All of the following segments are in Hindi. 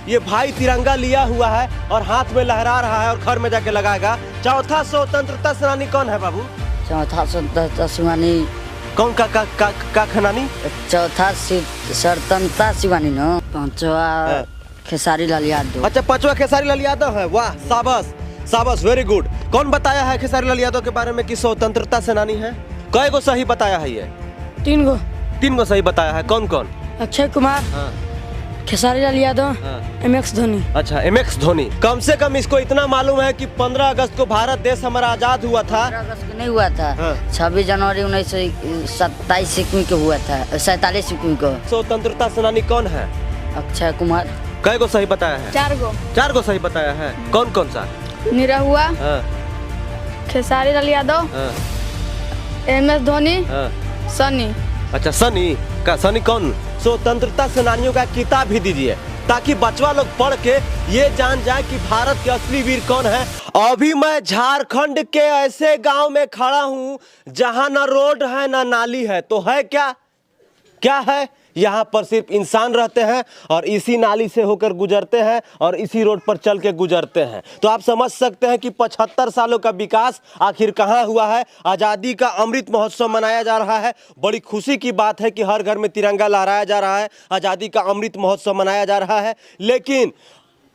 ये भाई तिरंगा लिया हुआ है और हाथ में लहरा रहा है और घर में जाके लगाएगा। चौथा स्वतंत्रता सेनानी कौन है बाबू? चौथा स्वतंत्रता सेनानी कौन का खनानी? चौथा स्वतंत्रता सेनानी न पांचवा खेसारी लाल यादव। अच्छा, पांचवा खेसारी लाल यादव है। वाह, शाबाश शाबाश, वेरी गुड। कौन बताया है खेसारी लाल यादव के बारे में कि स्वतंत्रता सेनानी है? कई गो सही बताया है? ये 3 गो। 3 गो सही बताया है। कौन कौन? अक्षय कुमार, खेसारी लाल यादव, MS धोनी। अच्छा, MS धोनी। कम से कम इसको इतना मालूम है कि 15 अगस्त को भारत देश हमारा आजाद हुआ था। 15 अगस्त को नहीं हुआ था, 26 जनवरी 1927 ईस्वी को हुआ था, 47 ईस्वी को। स्वतंत्रता सेनानी कौन है? अक्षय कुमार। कई गो सही बताया है? 4 गो। 4 गो सही बताया है। कौन कौन सा? निरहुआ, खेसारी लाल यादव, MS धोनी, सनी। अच्छा, सनी का? सनी कौन? स्वतंत्रता सेनानियों का किताब भी दीजिए ताकि बचवा लोग पढ़ के ये जान जाए कि भारत के असली वीर कौन है। अभी मैं झारखंड के ऐसे गांव में खड़ा हूं जहां ना रोड है ना नाली है, तो है क्या? क्या है? यहाँ पर सिर्फ इंसान रहते हैं और इसी नाली से होकर गुजरते हैं और इसी रोड पर चल के गुजरते हैं। तो आप समझ सकते हैं कि 75 सालों का विकास आखिर कहाँ हुआ है। आज़ादी का अमृत महोत्सव मनाया जा रहा है। बड़ी खुशी की बात है कि हर घर में तिरंगा लहराया जा रहा है, आज़ादी का अमृत महोत्सव मनाया जा रहा है। लेकिन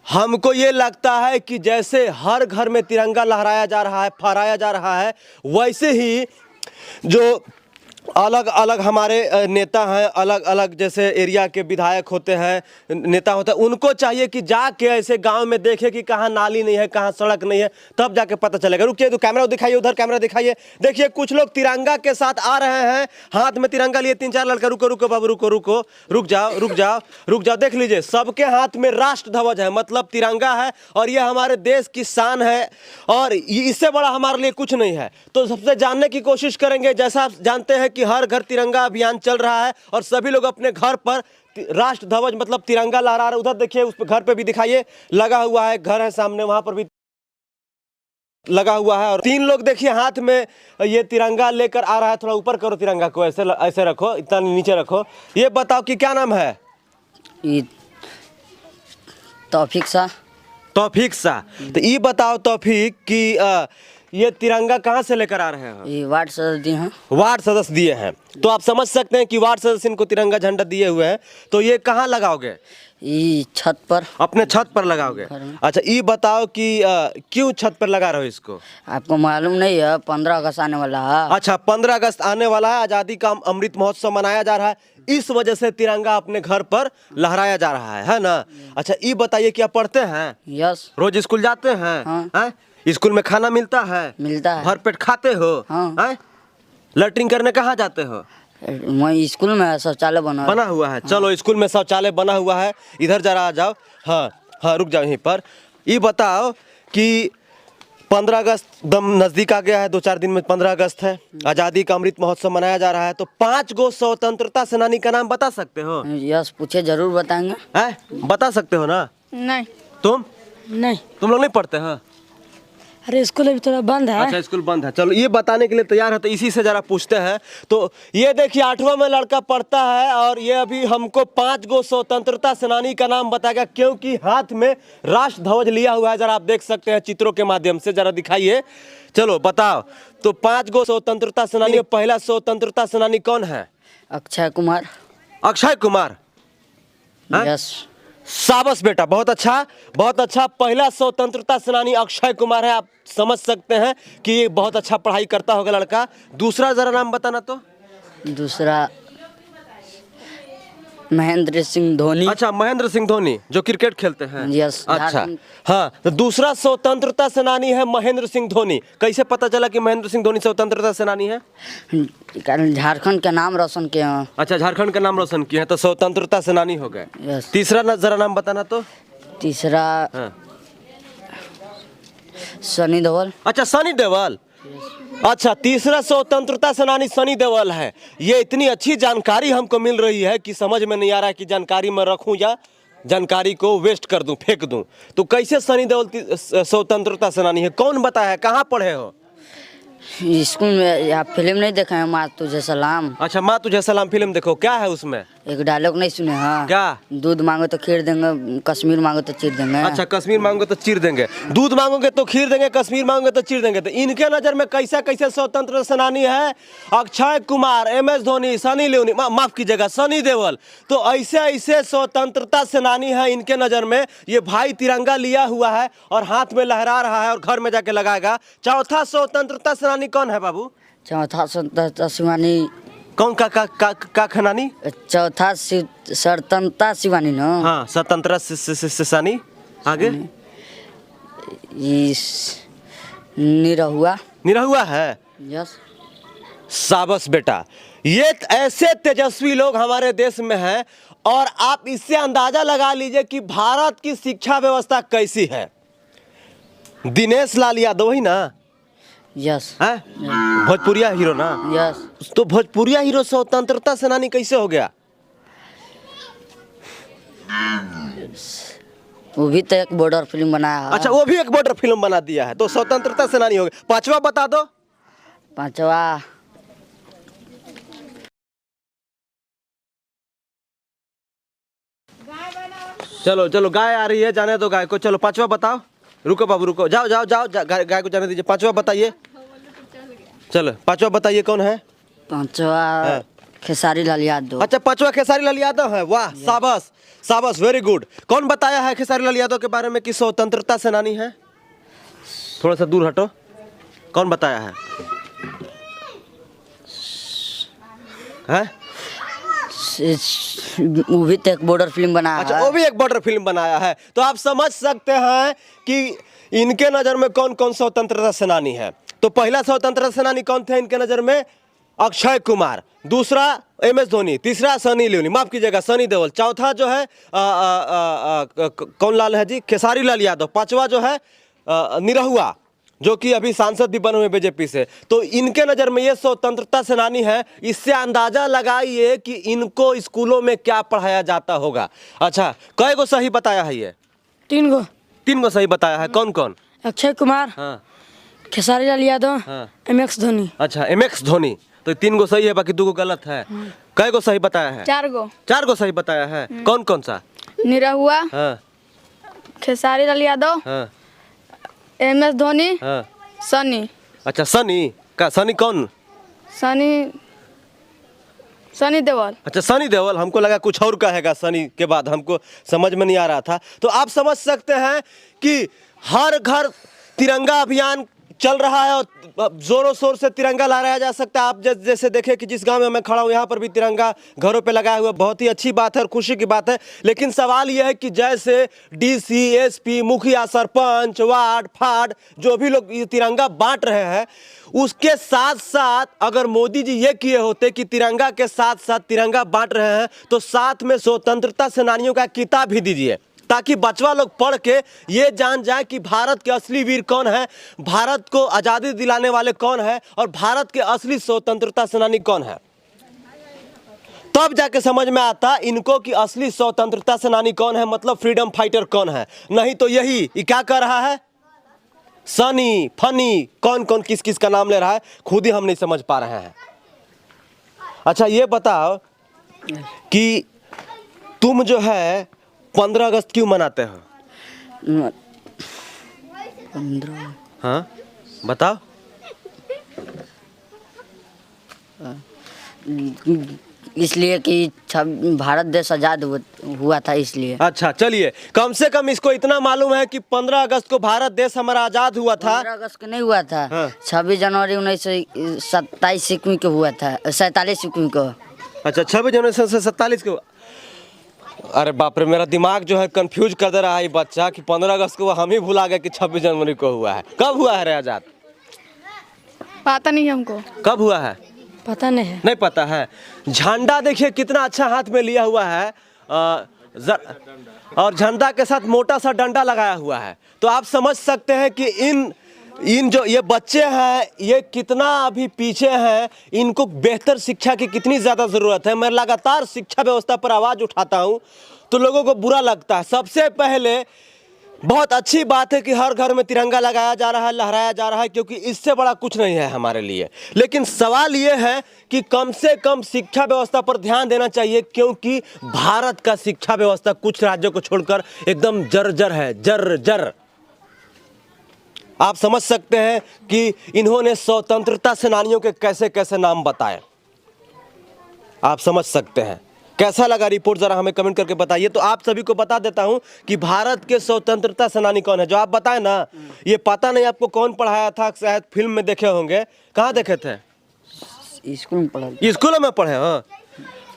हमको ये लगता है कि जैसे हर घर में तिरंगा लहराया जा रहा है, फहराया जा रहा है, वैसे ही जो अलग अलग हमारे नेता हैं, अलग अलग जैसे एरिया के विधायक होते हैं, नेता होते हैं, उनको चाहिए कि जाके ऐसे गांव में देखे कि कहाँ नाली नहीं है, कहाँ सड़क नहीं है, तब जाके पता चलेगा। रुकिए, तो कैमरा दिखाइए, उधर कैमरा दिखाइए। देखिए, कुछ लोग तिरंगा के साथ आ रहे हैं, हाथ में तिरंगा लिए 3-4 लड़का। रुको रुको बाबू, रुको रुको, रुक जाओ रुक जाओ रुक जाओ। देख लीजिए, सबके हाथ में राष्ट्र ध्वज है, मतलब तिरंगा है, और ये हमारे देश की शान है और इससे बड़ा हमारे लिए कुछ नहीं है। तो सबसे जानने की कोशिश करेंगे। जैसा आप जानते हैं कि हर घर तिरंगा अभियान चल रहा है और सभी लोग अपने घर पर राष्ट्र ध्वज मतलब तिरंगा लहरा रहे। उधर देखिए, उस घर पे भी दिखाइए, लगा हुआ है, घर है सामने, वहां पर भी लगा हुआ है। और 3 लोग देखिए हाथ में ये तिरंगा लेकर आ रहा है। थोड़ा ऊपर करो तिरंगा को, ऐसे ऐसे रखो, इतना नीचे रखो। ये बताओ कि क्या नाम है? तौफीक शाह। तौफीक शाह। तो ये बताओ तौफीक कि ये तिरंगा कहाँ से लेकर आ रहे हैं? ये वार्ड सदस्य दिए हैं। वार्ड सदस्य दिए हैं। तो आप समझ सकते हैं कि वार्ड सदस्य इनको तिरंगा झंडा दिए हुए हैं। तो ये कहाँ लगाओगे? ये छत पर। अपने छत पर लगाओगे? अच्छा, ये बताओ कि क्यों छत पर लगा रहे हो इसको? आपको मालूम नहीं है 15 अगस्त आने वाला है? अच्छा, 15 अगस्त आने वाला है, आज़ादी का अमृत महोत्सव मनाया जा रहा है, इस वजह से तिरंगा अपने घर पर लहराया जा रहा है ना? अच्छा, ये बताइए, क्या पढ़ते हैं? यस। रोज स्कूल जाते हैं? हाँ। स्कूल में खाना मिलता है? मिलता है। भर पेट खाते हो? हाँ। लैट्रिन करने कहाँ जाते हो? मैं स्कूल में शौचालय बना हुआ है। चलो, स्कूल में शौचालय बना हुआ है, इधर जरा आ जाओ। हाँ हाँ, रुक जाओ यहीं पर। ये बताओ कि 15 अगस्त दम नज़दीक आ गया है, 2-4 दिन में 15 अगस्त है, आज़ादी का अमृत महोत्सव मनाया जा रहा है। तो 5 गो स्वतंत्रता सेनानी का नाम बता सकते हो? यस, पूछे, जरूर बताएंगे। बता सकते हो ना? नहीं। तुम लोग नहीं पढ़ते हैं? अरे स्कूल अभी थोड़ा बंद है। अच्छा, स्कूल बंद है। चलो, ये बताने के लिए तैयार है, तो इसी से जरा पूछते हैं। तो ये देखिए, 8वां में लड़का पढ़ता है और ये अभी हमको 5 गो स्वतंत्रता सेनानी का नाम बताएगा, क्योंकि हाथ में राष्ट्र ध्वज लिया हुआ है। जरा आप देख सकते हैं चित्रों के माध्यम से, जरा दिखाइए। चलो बताओ, तो 5 गो स्वतंत्रता सेनानी। पहला स्वतंत्रता सेनानी कौन है? अक्षय कुमार। अक्षय कुमार? यस। शाबाश बेटा, बहुत अच्छा बहुत अच्छा। पहला स्वतंत्रता सेनानी अक्षय कुमार है। आप समझ सकते हैं कि ये बहुत अच्छा पढ़ाई करता होगा लड़का। दूसरा जरा नाम बताना। तो दूसरा महेंद्र सिंह धोनी। अच्छा, महेंद्र सिंह धोनी जो क्रिकेट खेलते हैं? यस। अच्छा, हाँ। तो दूसरा स्वतंत्रता सेनानी है महेंद्र सिंह धोनी। कैसे पता चला कि महेंद्र सिंह धोनी स्वतंत्रता सेनानी है? कारण झारखंड का नाम रोशन किया है। अच्छा, झारखंड का नाम रोशन किया है, तो स्वतंत्रता सेनानी हो गए। यस। तीसरा जरा नाम बताना। तो तीसरा सनी देओल। अच्छा, सनी देओल। अच्छा, तीसरा स्वतंत्रता सेनानी सनी देओल है। ये इतनी अच्छी जानकारी हमको मिल रही है कि समझ में नहीं आ रहा है कि जानकारी में रखूं या जानकारी को वेस्ट कर दूं, फेंक दूं। तो कैसे सनी देओल स्वतंत्रता सेनानी है? कौन बताया है? कहाँ पढ़े हो? स्कूल में या फिल्म नहीं देखे हैं माँ तुझे सलाम? अच्छा, माँ तुझे सलाम फिल्म देखो, क्या है उसमें? एक डायलॉग नहीं सुने? हाँ, क्या? दूध मांगो तो खीर देंगे, कश्मीर मांगो तो चीर देंगे। अच्छा, कश्मीर मांगोगे तो चीर देंगे, दूध मांगोगे तो खीर देंगे, कश्मीर मांगोगे तो चीर देंगे। तो इनके नजर में कैसे कैसे स्वतंत्र सेनानी है? अक्षय कुमार, MS धोनी, सनी लियोनी, माफ कीजिएगा सनी देओल। तो ऐसे ऐसे स्वतंत्रता सेनानी है इनके नजर में। ये भाई तिरंगा लिया हुआ है और हाथ में लहरा रहा है और घर में जाके लगाएगा। चौथा स्वतंत्रता सेनानी कौन है बाबू? चौथा स्वतंत्रता सेनानी कौन? का खनानी? चौथा स्वतंत्रता सेनानी ना? हाँ, स्वतंत्रता सेनानी। आगे निरहुआ। निरहुआ है? यस। शाबाश बेटा, ये ऐसे तेजस्वी लोग हमारे देश में हैं और आप इससे अंदाजा लगा लीजिए कि भारत की शिक्षा व्यवस्था कैसी है। दिनेश लाल यादव ही ना? यस। है भोजपुरिया हीरो ना? यस। तो भोजपुरिया हीरो स्वतंत्रता सेनानी कैसे हो गया? वो भी तो एक बॉर्डर फिल्म बनाया है। अच्छा, वो भी एक बॉर्डर फिल्म बना दिया है, तो स्वतंत्रता सेनानी हो गया। पांचवा बता दो। पांचवा चलो चलो, गाय आ रही है, जाने दो गाय को। चलो पांचवा बताओ। रुको बाबू रुको, जाओ जाओ जाओ, गाय को जाने दीजिए। पांचवा बताइए। चलो पांचवा बताइए, कौन है? पांचवा खेसारी लाल यादव। अच्छा, पांचवा खेसारी लाल यादव है। वाह, शाबाश शाबाश, वेरी गुड। कौन बताया है खेसारी लाल यादव के बारे में कि स्वतंत्रता सेनानी है? थोड़ा सा दूर हटो। कौन बताया है? वो भी तो एक बॉर्डर फिल्म बनाया है। अच्छा, वो भी एक बॉर्डर फिल्म बनाया है। तो आप समझ सकते हैं कि इनके नजर में कौन कौन स्वतंत्रता सेनानी है। तो पहला स्वतंत्रता सेनानी कौन थे इनके नजर में? अक्षय कुमार। दूसरा MS धोनी। तीसरा सनी लियोनी, माफ कीजिएगा सनी देओल। चौथा जो है कौन लाल है जी? खेसारी लाल यादव। पांचवा जो है निरहुआ, जो कि अभी सांसद भी बने हुए बीजेपी से। तो इनके नज़र में ये स्वतंत्रता सेनानी है। इससे अंदाजा लगाइए कि इनको स्कूलों में क्या पढ़ाया जाता होगा। अच्छा, कई गो सही बताया है ये? 3 गो। 3 गो सही बताया है। कौन कौन? अक्षय कुमार, हाँ, खेसारी लाल यादव, हाँ, MS धोनी। अच्छा, MS धोनी। तो 3 गो सही है, बाकी 2 गो गलत है। कई गो सही बताया है? 4 गो। 4 गो सही बताया है। कौन कौन सा? निरहुआ, हाँ, खेसारी लाल यादव, हाँ, MS धोनी, हाँ। सनी। अच्छा, सनी का? सनी कौन? सनी देओल। अच्छा, सनी देओल। हमको लगा कुछ और कहेगा सनी के बाद, हमको समझ में नहीं आ रहा था। तो आप समझ सकते हैं कि हर घर तिरंगा अभियान चल रहा है और जोरों शोर से तिरंगा लहराया जा सकता है। आप जैसे देखें कि जिस गांव में मैं खड़ा हूं, यहाँ पर भी तिरंगा घरों पे लगाया हुआ, बहुत ही अच्छी बात है और खुशी की बात है। लेकिन सवाल यह है कि जैसे DC, SP, मुखिया, सरपंच, वार्ड, फार्ड, जो भी लोग ये तिरंगा बांट रहे हैं, उसके साथ साथ अगर मोदी जी ये किए होते कि तिरंगा के साथ साथ तिरंगा बांट रहे हैं, तो साथ में स्वतंत्रता सेनानियों का किताब भी दीजिए, ताकि बचवा लोग पढ़ के ये जान जाए कि भारत के असली वीर कौन है, भारत को आज़ादी दिलाने वाले कौन है और भारत के असली स्वतंत्रता सेनानी कौन है। तब जाके समझ में आता इनको कि असली स्वतंत्रता सेनानी कौन है, मतलब फ्रीडम फाइटर कौन है। नहीं तो यही क्या कर रहा है, सनी फनी, कौन कौन किस किस का नाम ले रहा है, खुद ही हम नहीं समझ पा रहे हैं। अच्छा, ये बताओ कि तुम जो है 15 अगस्त क्यों मनाते हो? 15। हाँ बताओ। इसलिए कि भारत देश आज़ाद हुआ था, इसलिए। अच्छा, चलिए, कम से कम इसको इतना मालूम है कि 15 अगस्त को भारत देश हमारा आज़ाद हुआ था। 15 अगस्त को नहीं हुआ था। हाँ। 26 जनवरी 1927 ईस्वी को हुआ था, 47 ईस्वी को। अच्छा, 26 जनवरी 1947 को। अरे बाप रे, मेरा दिमाग जो है कंफ्यूज कर दे रहा है ये बच्चा कि 15 अगस्त को हम ही भुला गए कि 26 जनवरी को हुआ है। कब हुआ है रे आज़ाद? पता नहीं है हमको। कब हुआ है? पता नहीं है। नहीं पता है। झंडा देखिए कितना अच्छा हाथ में लिया हुआ है, और झंडा के साथ मोटा सा डंडा लगाया हुआ है। तो आप समझ सकते हैं कि इन जो ये बच्चे हैं ये कितना अभी पीछे हैं, इनको बेहतर शिक्षा की कितनी ज़्यादा ज़रूरत है। मैं लगातार शिक्षा व्यवस्था पर आवाज़ उठाता हूँ तो लोगों को बुरा लगता है। सबसे पहले बहुत अच्छी बात है कि हर घर में तिरंगा लगाया जा रहा है, लहराया जा रहा है, क्योंकि इससे बड़ा कुछ नहीं है हमारे लिए। लेकिन सवाल ये है कि कम से कम शिक्षा व्यवस्था पर ध्यान देना चाहिए, क्योंकि भारत का शिक्षा व्यवस्था कुछ राज्यों को छोड़कर एकदम जर्जर है, जर्जर। आप समझ सकते हैं कि इन्होंने स्वतंत्रता सेनानियों के कैसे कैसे नाम बताए, आप समझ सकते हैं। कैसा लगा रिपोर्ट जरा हमें कमेंट करके बताइए। तो आप सभी को बता देता हूं कि भारत के स्वतंत्रता सेनानी कौन है। जो आप बताए ना, ये पता नहीं आपको कौन पढ़ाया था, शायद फिल्म में देखे होंगे। कहाँ देखे थे? स्कूल में पढ़ा। स्कूल में पढ़े? हाँ,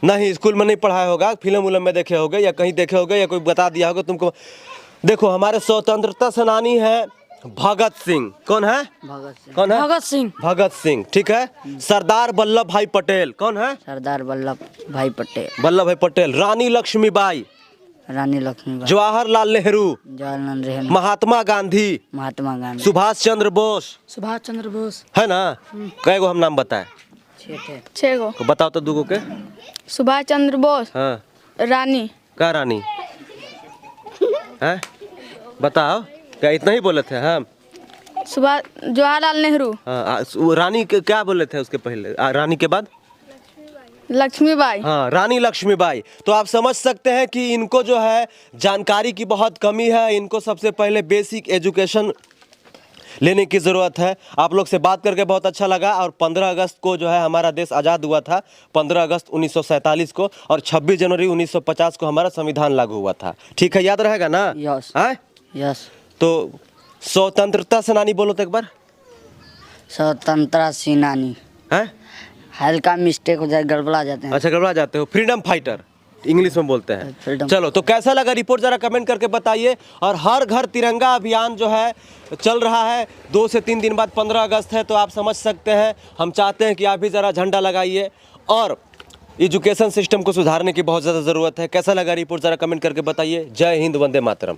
नहीं, स्कूल में नहीं पढ़ाया होगा, फिल्म उलम में देखे होगे या कहीं देखे होगे या कोई बता दिया होगा तुमको। देखो, हमारे स्वतंत्रता सेनानी है भगत सिंह। कौन है? भगत सिंह। कौन है? भगत सिंह। भगत सिंह, ठीक है। सरदार वल्लभ भाई पटेल। कौन है? सरदार वल्लभ भाई पटेल। वल्लभ भाई पटेल। रानी लक्ष्मीबाई। रानी लक्ष्मीबाई। जवाहरलाल नेहरू। जवाहरलाल नेहरू। महात्मा गांधी। महात्मा गांधी। सुभाष चंद्र बोस। सुभाष चंद्र बोस। है ना? कई गो हम नाम बताए? 6 गो। तो बताओ तो दूगो के। सुभाष चंद्र बोस। हाँ, रानी। का रानी है? बताओ, क्या इतना ही बोले थे? हाँ, सुभाष जवाहरलाल नेहरू। हाँ, रानी के क्या बोले थे उसके पहले? रानी के बाद लक्ष्मीबाई। हाँ, रानी लक्ष्मीबाई। तो आप समझ सकते हैं कि इनको जो है जानकारी की बहुत कमी है। इनको सबसे पहले बेसिक एजुकेशन लेने की ज़रूरत है। आप लोग से बात करके बहुत अच्छा लगा। और 15 अगस्त को जो है हमारा देश आज़ाद हुआ था, 15 अगस्त 1947 को, और 26 जनवरी 1950 को हमारा संविधान लागू हुआ था। ठीक है, याद रहेगा ना? यस। हाँ? यस। तो स्वतंत्रता सेनानी बोलो तो एक बार। स्वतंत्रता सेनानी। है? हल्का मिस्टेक हो जाए, गड़बड़ा जाते हैं। अच्छा, घबरा जाते हो। फ्रीडम फाइटर इंग्लिश में बोलते हैं। फ्रीडम। चलो, तो कैसा लगा रिपोर्ट जरा कमेंट करके बताइए। और हर घर तिरंगा अभियान जो है चल रहा है। 2 से 3 दिन बाद 15 अगस्त है, तो आप समझ सकते हैं। हम चाहते हैं कि आप भी ज़रा झंडा लगाइए और एजुकेशन सिस्टम को सुधारने की बहुत ज़्यादा ज़रूरत है। कैसा लगा रिपोर्ट ज़रा कमेंट करके बताइए। जय हिंद, वंदे मातरम।